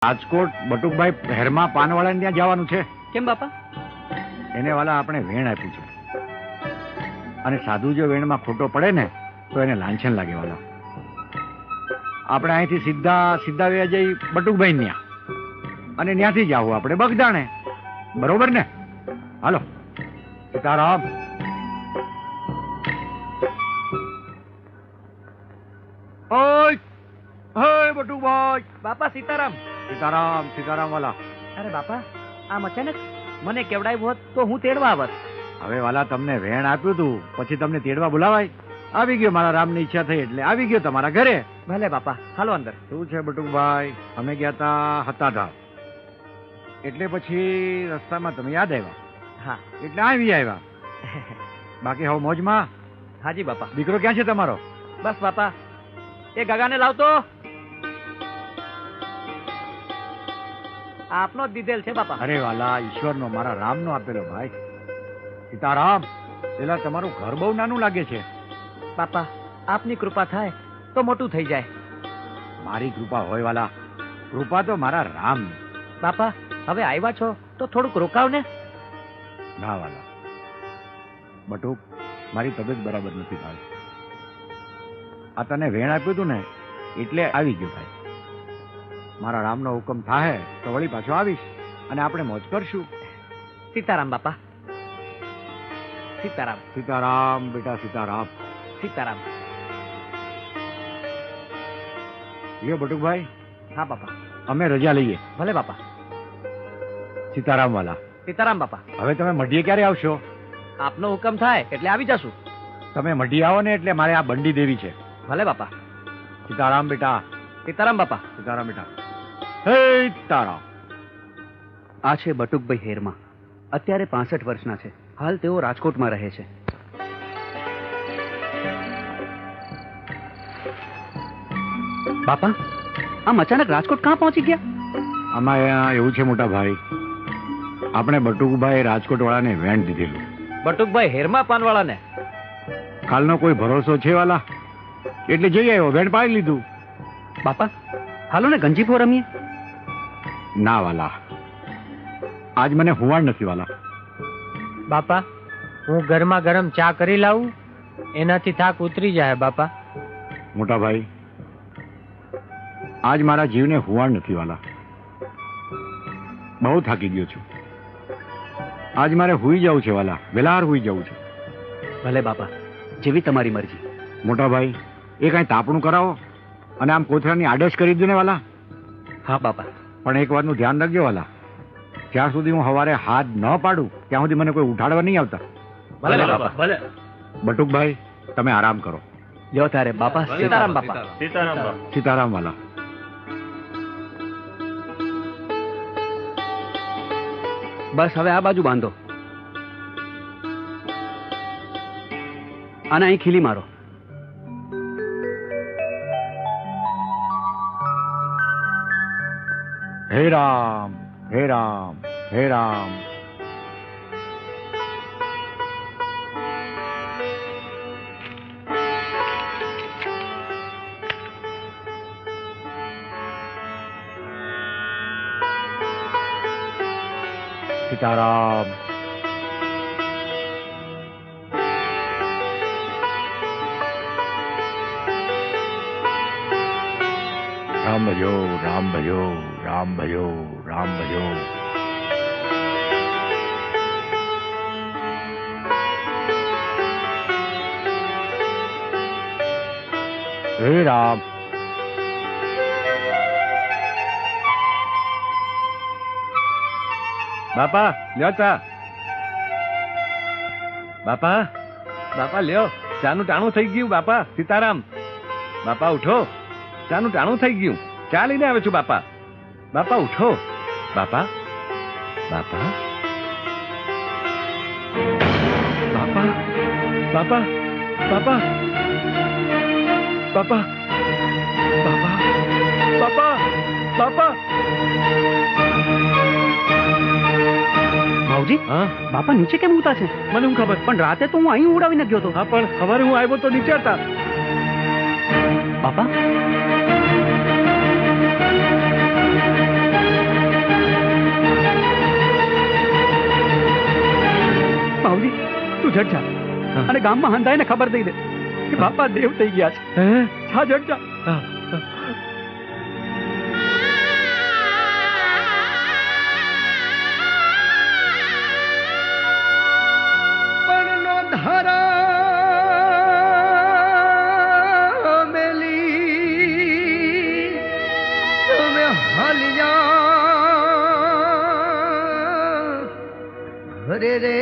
રાજકોટ બટુકભાઈ હેરમાં પાનવાળાને ત્યાં જવાનું છે. કેમ બાપા? એને વાલા આપણે વેણ આપ્યું છે, અને સાધુ જો વેણમાં ખોટો પડે ને તો એને લાંછન લાગે વાલા. આપણે અહીંથી સીધા વ્યા જઈ બટુકભાઈ ત્યાં, અને ત્યાંથી જાવું આપણે બગદાણે. બરોબર ને? હાલો. સીતારામ. ઓય બટુકભાઈ. બાપા સીતારામ. સીતારામ. સીતારામ વાલા. અરે બાપા, આમ અચાનક મને કેવડાવ્યું હોત તો હું તેડવા આવત. હવે વાલા તમને વેણ આપ્યું તું, પછી તમને તેડવા બોલાવાય? આવી ગયો, મારા રામની ઈચ્છા થઈ એટલે આવી ગયો તમારા ઘરે. ભલે બાપા, હાલો અંદર. શું છે બટુકભાઈ? અમે ગયા તા હતાધાર, એટલે પછી રસ્તામાં તમે યાદ આવ્યા. હા, એટલે આવી આવ્યા. બાકી હવે મોજમાં? હાજી બાપા. દીકરો ક્યાં છે તમારો? બસ બાપા, એ ગગાને લાવતો. આપનો જ દીધેલ છે બાપા. અરે વાલા, ઈશ્વરનો, મારા રામનો આપેલો ભાઈ. સીતારામ. પેલા તમારું ઘર બહુ નાનું લાગે છે. બાપા, આપની કૃપા થાય તો મોટું થઈ જાય. મારી કૃપા હોય વાલા, કૃપા તો મારા રામની. બાપા, હવે આવ્યા છો તો થોડુંક રોકાવ ને. ના વાલા, બટુક, મારી તબિયત બરાબર નથી ભાઈ. આ તને વેણ આપ્યું હતું ને એટલે આવી ગયો ભાઈ. મારા રામનો હુકમ થાય તો વળી પાછો આવીશ, અને આપણે મોજ કરશું. સીતારામ બાપા. સીતારામ. સીતારામ બેટા, સીતારામ. સીતારામ. લ્યો બટુકભાઈ. હા બાપા. અમે રજા લઈએ. ભલે બાપા. સીતારામ વાલા. સીતારામ બાપા. હવે તમે મઢીએ ક્યારે આવશો? આપનો હુકમ થાય એટલે આવી જશું. તમે મઢી આવો ને એટલે મારે આ બંડી દેવી છે. ભલે બાપા. સીતારામ બેટા. સીતારામ બાપા. સીતારામ બેટા. હે સીતારામ. આ છે બટુકભાઈ હેરમાં. અત્યારે 65 વર્ષના છે. હાલ તેઓ રાજકોટમાં રહે છે. બાપા, આમ અચાનક રાજકોટ ક્યાં પહોંચી ગયા? આમાં એવું છે મોટા ભાઈ, આપણે બટુકભાઈ રાજકોટ વાળાને વેણ દીધેલું. બટુકભાઈ હેરમાં પાનવાળા ને? કાલનો કોઈ ભરોસો છે વાલા, એટલે જઈ આવ્યો, વેણ પાડી લીધું. બાપા, હાલો ને ગંજીફો રમીએ. ના વાલા, આજ મને હુવાડ નથી વાલા. બાપા, હું ગરમા ગરમ ચા કરી લાવું, એનાથી થાક ઉતરી જાય. બાપા. મોટા ભાઈ, આજ મારા જીવને હુવાડ નથી વાલા. બહુ થાકી ગયો છું. આજ મારે હુઈ જવું છે વાલા, વેલાહાર હુઈ જવું છે. ભલે બાપા, જેવી તમારી મરજી. મોટા ભાઈ, એ કાંઈ તાપણું કરાવો, અને આમ કોથળાની આડશ કરી દો ને વાલા. હા બાપા. પણ એક વાતનું ધ્યાન રાખજો વાલા, જ્યાં સુધી હું સવારે હાથ ન પાડું ત્યાં સુધી મને કોઈ ઉઠાડવા નહીં આવતા. ભલે બાપા. ભલે. બટુકભાઈ, તમે આરામ કરો. લ્યો તારે બાપા. સીતારામ બાપા. સીતારામ બાપા. સીતારામ વાલા. બસ હવે આ બાજુ બાંધો. આને અહીં ખીલી મારો. હે રામ, હે રામ, હે રામ. સીતારામ. રામ ભજો, રામ ભજો, રામ ભજો, રામ ભજો. હે રામ. બાપા, લ્યો ચા. બાપા, બાપા લ્યો, ચાનું ટાણું થઈ ગયું. બાપા સીતારામ. બાપા ઉઠો, ચાનું ટાણું થઈ ગયું. ચા લઈને આવે છું બાપા. બાપા ઉઠો. બાપા, બાપા, બાપા, બાપા, બાપા, બાપા, બાપા, બાપા, બાપા. ભાવજી, હા બાપા નીચે કેમ ઉતા છે? મને હું ખબર. પણ રાતે તો હું અહીં ઉડાવીને ગયો હતો. હા, પણ સવારે હું આવ્યો તો નીચે હતા. બાપા, ઝાઝટ જા અને ગામમાં હંધાઈને ખબર દઈ દે કે બાપા દેવ થઈ ગયા છે. ઝાઝટ જા. પણનો ધારા મેલી તમે હાલિયા હરે રે